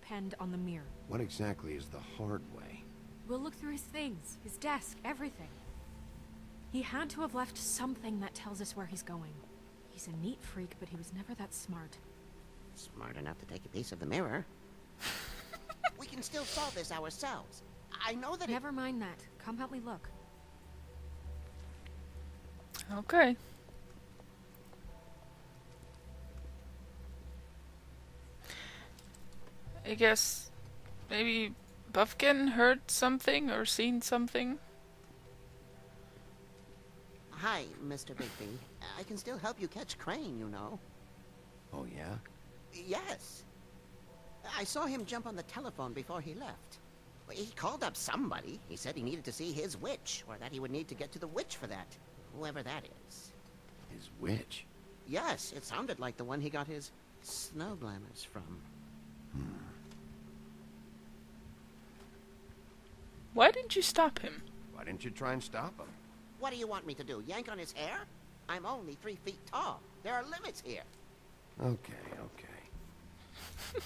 depend on the mirror. What exactly is the hard way? We'll look through his things, his desk, everything. He had to have left something that tells us where he's going. He's a neat freak, but he was never that smart. Smart enough to take a piece of the mirror. We can still solve this ourselves. I know that Never mind that. Come help me look. Okay. I guess maybe Buffkin heard something or seen something. Hi, Mr. Bigby. I can still help you catch Crane, you know. Oh, yeah? Yes. I saw him jump on the telephone before he left. He called up somebody. He said he needed to see his witch, or that he would need to get to the witch for that. Whoever that is. His witch? Yes, it sounded like the one he got his snow glamours from. Why didn't you stop him? Why didn't you try and stop him? What do you want me to do, yank on his hair? I'm only 3 feet tall. There are limits here. Okay, okay.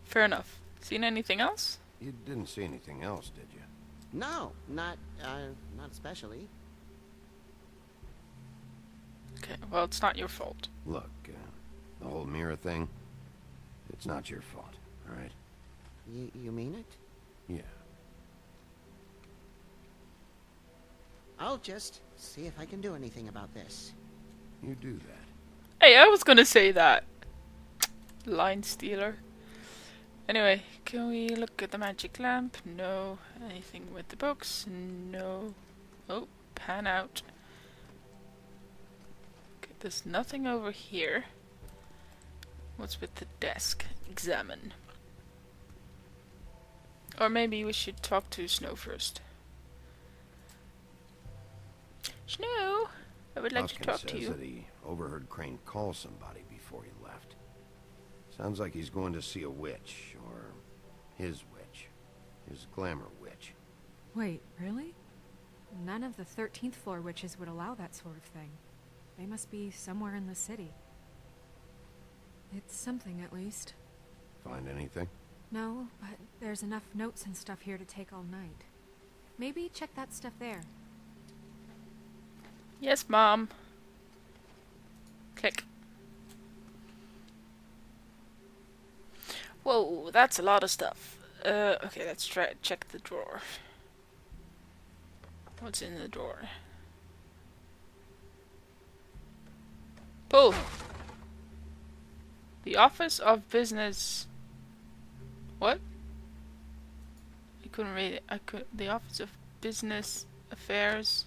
Fair enough. Seen anything else? You didn't see anything else, did you? No, not especially. Okay, well, it's not your fault. Look, the whole mirror thing, it's not your fault, alright? You mean it? Yeah. I'll just see if I can do anything about this. You do that. Hey, I was gonna say that. Line stealer. Anyway, can we look at the magic lamp? No. Anything with the books? No. Oh, pan out. Okay, there's nothing over here. What's with the desk? Examine. Or maybe we should talk to Snow first. Snow, I would like to talk to you. Says that he overheard Crane call somebody before he left. Sounds like he's going to see a witch, or his witch. His glamour witch. Wait, really? None of the 13th floor witches would allow that sort of thing. They must be somewhere in the city. It's something, at least. Find anything? No, but there's enough notes and stuff here to take all night. Maybe check that stuff there. Yes, Mom. Click. Whoa, that's a lot of stuff. Okay, let's try check the drawer. What's in the drawer? Pull. The Office of Business. What? I couldn't read it. The Office of Business Affairs.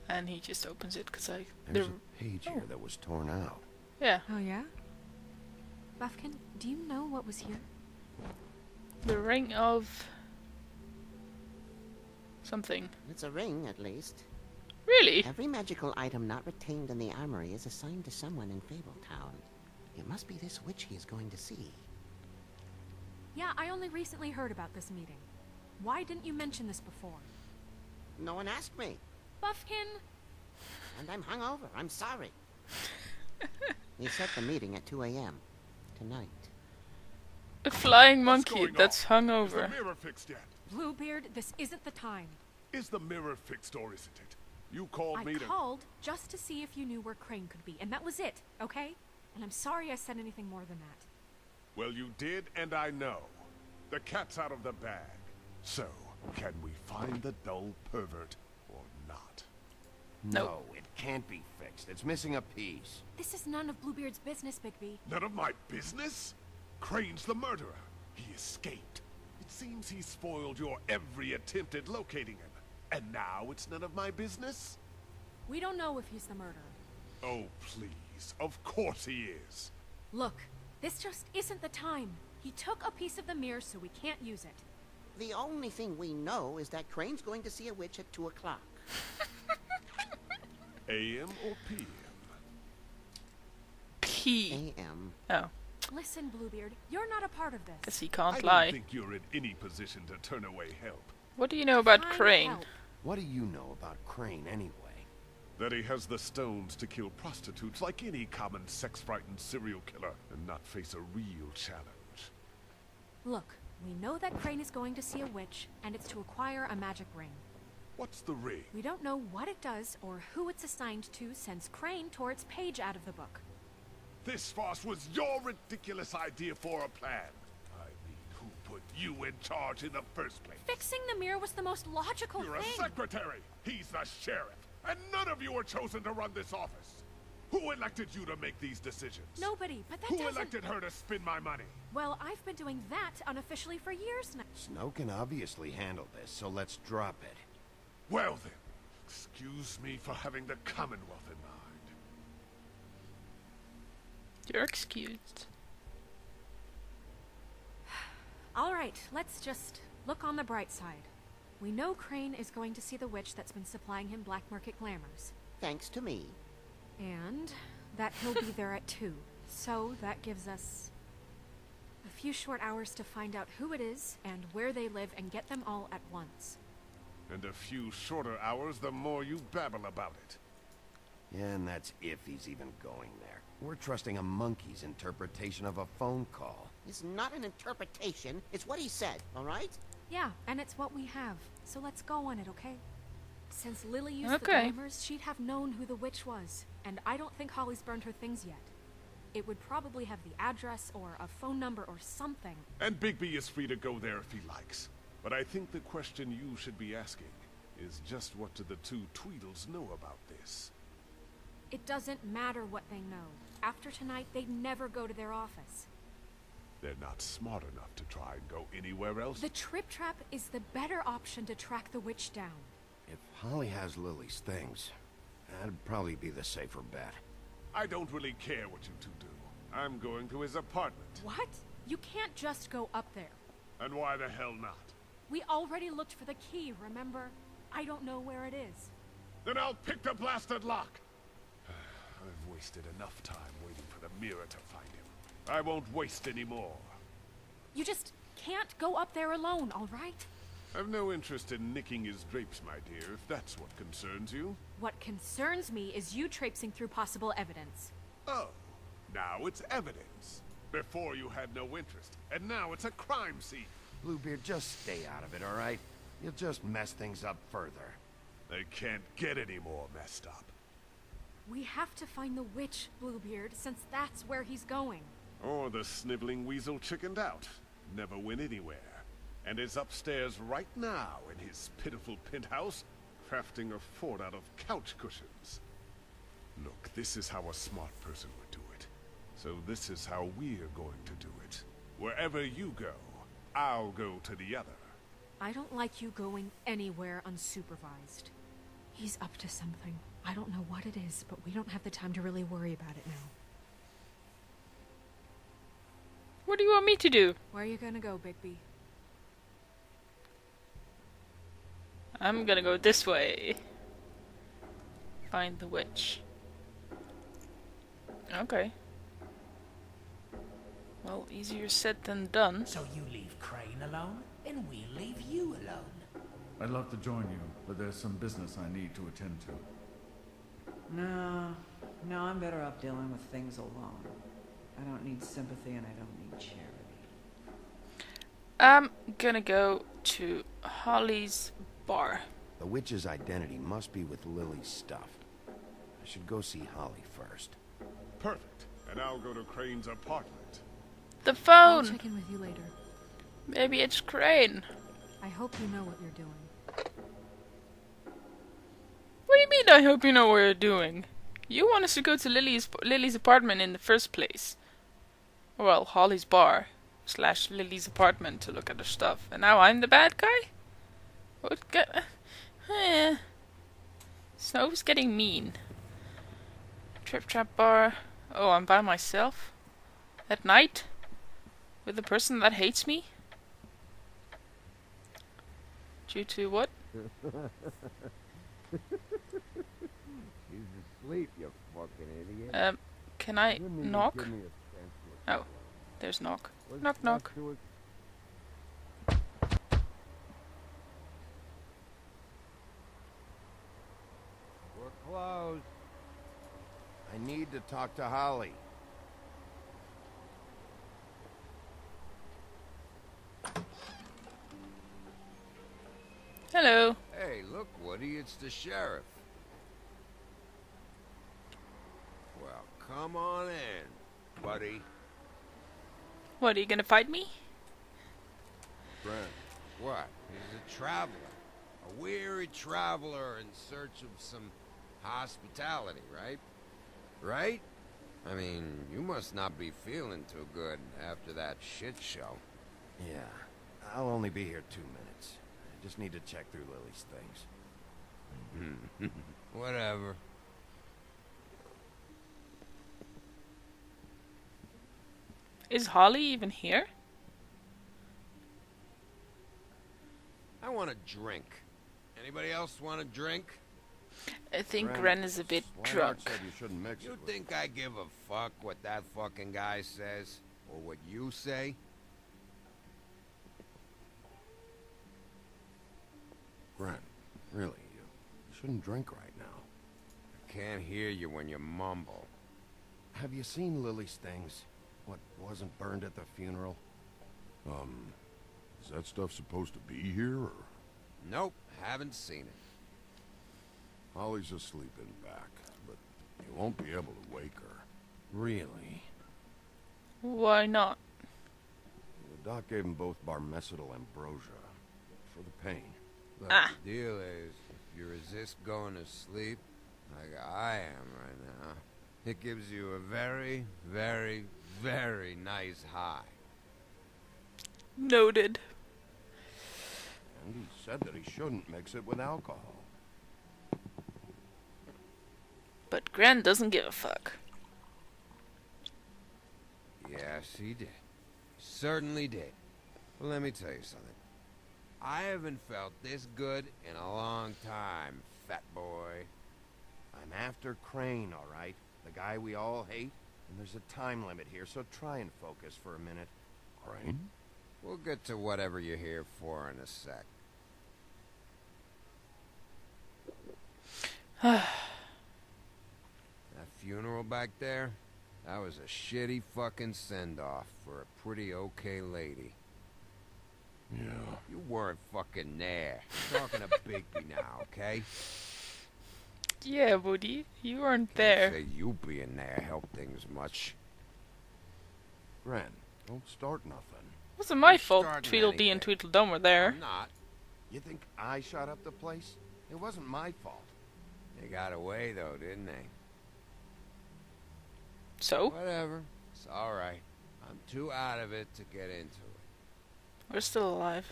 And he just opens it because There's a page here that was torn out. Yeah. Oh, yeah? Buffkin, do you know what was here? The ring of something. It's a ring, at least. Really? Every magical item not retained in the armory is assigned to someone in Fabletown. It must be this witch he is going to see. Yeah, I only recently heard about this meeting. Why didn't you mention this before? No one asked me. Buffkin! And I'm hungover. I'm sorry. He set the meeting at 2 a.m. tonight. A flying What's monkey going that's on? hungover. Is the mirror fixed yet? Bluebeard, this isn't the time. Is the mirror fixed or isn't it? You called I me to... called just to see if you knew where Crane could be, and that was it, okay? And I'm sorry I said anything more than that. Well, you did, and I know. The cat's out of the bag. So, can we find the dull pervert or not? No, it can't be fixed. It's missing a piece. This is none of Bluebeard's business, Bigby. None of my business? Crane's the murderer. He escaped. It seems he spoiled your every attempt at locating him. And now it's none of my business? We don't know if he's the murderer. Oh, please. Of course he is. Look, this just isn't the time. He took a piece of the mirror, so we can't use it. The only thing we know is that Crane's going to see a witch at 2 o'clock. AM or PM? P. A.M. Oh, Listen, Bluebeard, you're not a part of this. guess he I can't don't lie. think you're in any position to turn away help. What do you know about Find Crane? help. What do you know about Crane, anyway? That he has the stones to kill prostitutes like any common sex-frightened serial killer and not face a real challenge. Look, we know that Crane is going to see a witch, and it's to acquire a magic ring. What's the ring? We don't know what it does or who it's assigned to since Crane tore its page out of the book. This farce was your ridiculous idea for a plan. I mean, who put you in charge in the first place? Fixing the mirror was the most logical You're thing. a secretary. He's the sheriff. And none of you were chosen to run this office. Who elected you to make these decisions? Nobody, but that Who doesn't... elected her to spend my money? Well, I've been doing that unofficially for years now. Snow can obviously handle this, so let's drop it. Well then, excuse me for having the Commonwealth in mind. You're excused. All right, let's just look on the bright side. We know Crane is going to see the witch that's been supplying him black market glamours. Thanks to me. And that he'll be there at 2. So that gives us a few short hours to find out who it is and where they live and get them all at once. And a few shorter hours, the more you babble about it. Yeah, and that's if he's even going there. We're trusting a monkey's interpretation of a phone call. It's not an interpretation. It's what he said, all right? Yeah, and it's what we have. So let's go on it, okay? Since Lily used the Okay. glamours, she'd have known who the witch was. And I don't think Holly's burned her things yet. It would probably have the address or a phone number or something. And Bigby is free to go there if he likes. But I think the question you should be asking is just what do the two Tweedles know about this? It doesn't matter what they know. After tonight, they'd never go to their office. They're not smart enough to try and go anywhere else. The Trip Trap is the better option to track the witch down. If Holly has Lily's things, that'd probably be the safer bet. I don't really care what you two do. I'm going to his apartment. What? You can't just go up there. And why the hell not? We already looked for the key, remember? I don't know where it is. Then I'll pick the blasted lock. I've wasted enough time waiting for the mirror to find him. I won't waste any more. You just can't go up there alone, all right? I've no interest in nicking his drapes, my dear, if that's what concerns you. What concerns me is you traipsing through possible evidence. Oh, now it's evidence. Before you had no interest, and now it's a crime scene. Bluebeard, just stay out of it, all right? You'll just mess things up further. They can't get any more messed up. We have to find the witch, Bluebeard, since that's where he's going. Or the sniveling weasel chickened out, never went anywhere, and is upstairs right now in his pitiful penthouse, crafting a fort out of couch cushions. Look, this is how a smart person would do it. So this is how we're going to do it. Wherever you go, I'll go to the other. I don't like you going anywhere unsupervised. He's up to something. I don't know what it is, but we don't have the time to really worry about it now. What do you want me to do? Where are you gonna go, Bigby? I'm gonna go this way. Find the witch. Okay. Well, easier said than done. So you leave Crane alone, and we'll leave you alone. I'd love to join you, but there's some business I need to attend to. No, I'm better off dealing with things alone. I don't need sympathy and I don't need charity. I'm gonna go to Holly's bar. The witch's identity must be with Lily's stuff. I should go see Holly first. Perfect. And I'll go to Crane's apartment. The I'll phone! check in with you later. Maybe it's Crane. I hope you know what you're doing. What do you mean I hope you know what you're doing? You want us to go to Lily's apartment in the first place. Well, Holly's bar / Lily's apartment to look at her stuff. And now I'm the bad guy? What Snow's getting mean. Trip Trap bar. Oh, I'm by myself? At night? With a person that hates me? Due to what? He's asleep, you fucking idiot. Can I knock? Oh, there's knock. Knock, knock. We're closed. I need to talk to Holly. Hello. Hey, look, Woody, it's the sheriff. Well, come on in, buddy. What, are you gonna fight me? Grenn. What? He's a traveler. A weary traveler in search of some hospitality, right? Right? I mean, you must not be feeling too good after that shit show. Yeah, I'll only be here 2 minutes. I just need to check through Lily's things. Whatever. Is Holly even here? I want a drink. Anybody else want a drink? I think Grenn, Grenn is a bit Swinehart drunk. said you shouldn't mix You it with... think I give a fuck what that fucking guy says? Or what you say? Grenn, really, you shouldn't drink right now. I can't hear you when you mumble. Have you seen Lily's things? What wasn't burned at the funeral? Is that stuff supposed to be here, or? Nope, haven't seen it. Holly's asleep in back, but you won't be able to wake her. Really? Why not? The doc gave them both barmecidal ambrosia for the pain. Look, Ah. the deal is, if you resist going to sleep, like I am right now, it gives you a very, very, very nice high. Noted. And he said that he shouldn't mix it with alcohol. But Grenn doesn't give a fuck. Yes, he did. Certainly did. Well, let me tell you something. I haven't felt this good in a long time, fat boy. I'm after Crane, all right? The guy we all hate. And there's a time limit here, so try and focus for a minute. Crane? We'll get to whatever you're here for in a sec. That funeral back there, that was a shitty fucking send-off for a pretty okay lady. Yeah. You weren't fucking there. I'm talking to Bigby now, okay? Yeah, Woody, you weren't Can't there. say you being there helped things much. Grenn, don't start nothing. It wasn't my I'm fault starting Tweedledee and anything. Tweedledum were there. I'm not. You think I shot up the place? It wasn't my fault. They got away though, didn't they? So? Whatever. It's alright. I'm too out of it to get into it. We're still alive.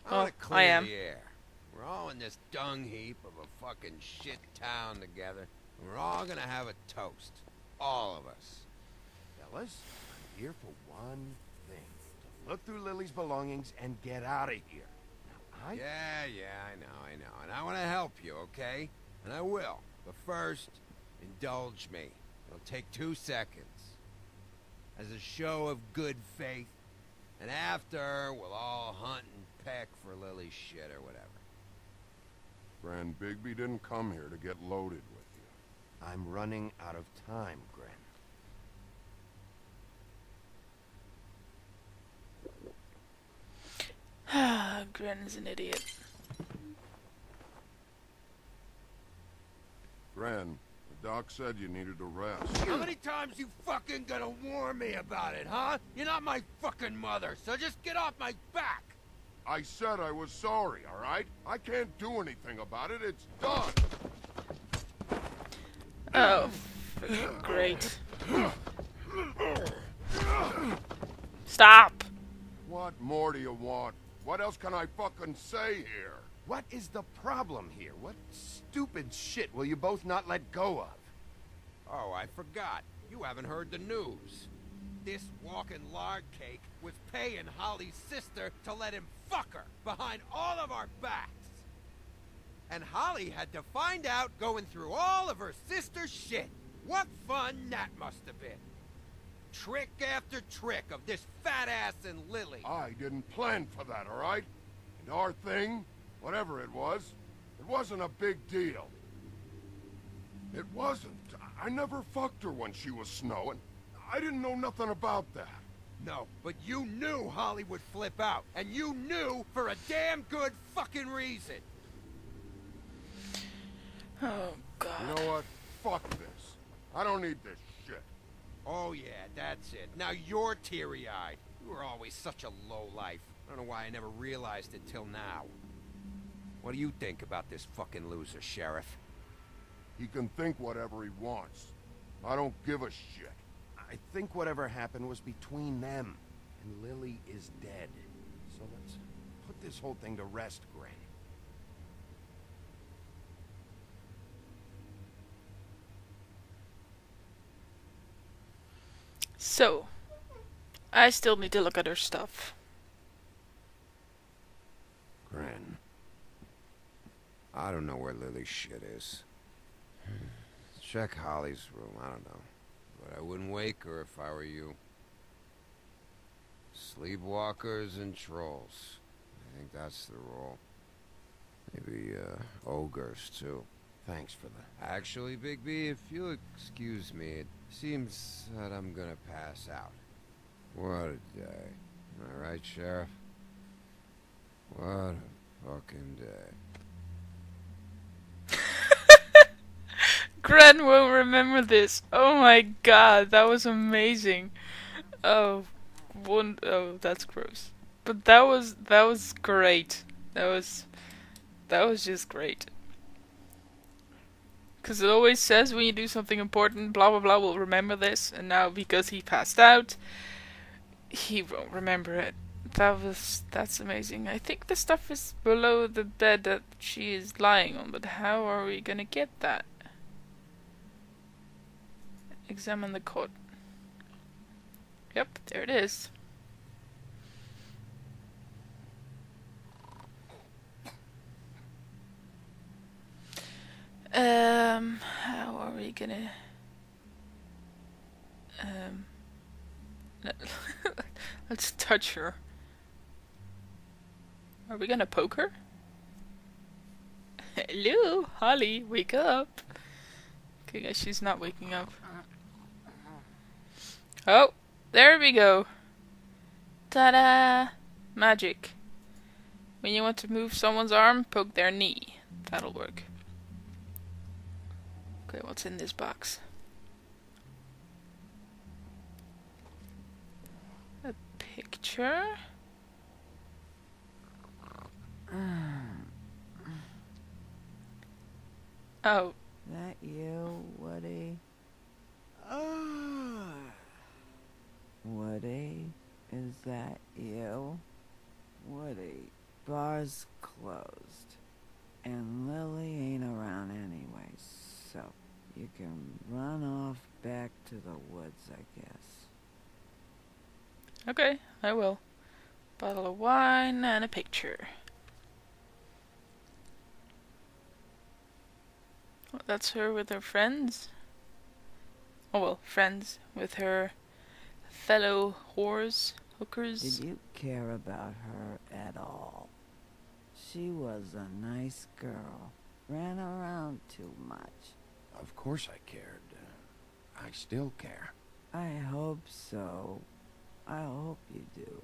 I wanna Oh, clear I am. the air. We're all in this dung heap of a fucking shit town together. And we're all gonna have a toast. All of us. Fellas, I'm here for one thing. To look through Lily's belongings and get out of here. Now, Yeah, I know. And I wanna help you, okay? And I will. But first, indulge me. It'll take 2 seconds. As a show of good faith. And after, we'll all hunt and peck for Lily's shit or whatever. Grann Bigby didn't come here to get loaded with you. I'm running out of time, Grenn. Grenn is an idiot. Grann, the doc said you needed a rest. How many times you fucking gonna warn me about it, huh? You're not my fucking mother, so just get off my back! I said I was sorry, all right? I can't do anything about it. It's done. Oh, great. Stop! What more do you want? What else can I fucking say here? What is the problem here? What stupid shit will you both not let go of? Oh, I forgot. You haven't heard the news. This walking lard cake was paying Holly's sister to let him fuck her behind all of our backs. And Holly had to find out going through all of her sister's shit. What fun that must have been. Trick after trick of this fat ass and Lily. I didn't plan for that, all right? And our thing, whatever it wasn't a big deal. It wasn't. I never fucked her when she was snowing. I didn't know nothing about that. No, but you knew Holly would flip out, and you knew for a damn good fucking reason. Oh, God. You know what? Fuck this. I don't need this shit. Oh yeah, that's it. Now you're teary-eyed. You were always such a lowlife. I don't know why I never realized it till now. What do you think about this fucking loser, Sheriff? He can think whatever he wants. I don't give a shit. I think whatever happened was between them, and Lily is dead. So let's put this whole thing to rest, Grenn. So, I still need to look at her stuff. Grenn. I don't know where Lily's shit is. Check Holly's room, I don't know. But I wouldn't wake her if I were you. Sleepwalkers and trolls. I think that's the rule. Maybe, ogres, too. Thanks for that. Actually, Big B, if you'll excuse me, it seems that I'm gonna pass out. What a day. Am I right, Sheriff? What a fucking day. Grenn won't remember this. Oh my god, that was amazing. Oh, that's gross. But that was great. That was just great. Because it always says when you do something important, blah blah blah, will remember this. And now because he passed out, he won't remember it. That's amazing. I think the stuff is below the bed that she is lying on, but how are we gonna get that? Examine the cot. Yep, there it is. How are we gonna let's touch her. Are we gonna poke her? Hello, Holly, wake up. Okay, guys, she's not waking up. Oh, there we go. Ta-da! Magic. When you want to move someone's arm, poke their knee. That'll work. Okay, what's in this box? A picture? Oh. That you, Woody? Woody? Is that you? Woody, bar's closed. And Lily ain't around anyway, so you can run off back to the woods, I guess. Okay, I will. Bottle of wine and a picture. Oh, that's her with her friends. Oh well, friends with her fellow whores, hookers. Did you care about her at all? She was a nice girl. Ran around too much. Of course I cared. I still care. I hope so. I hope you do.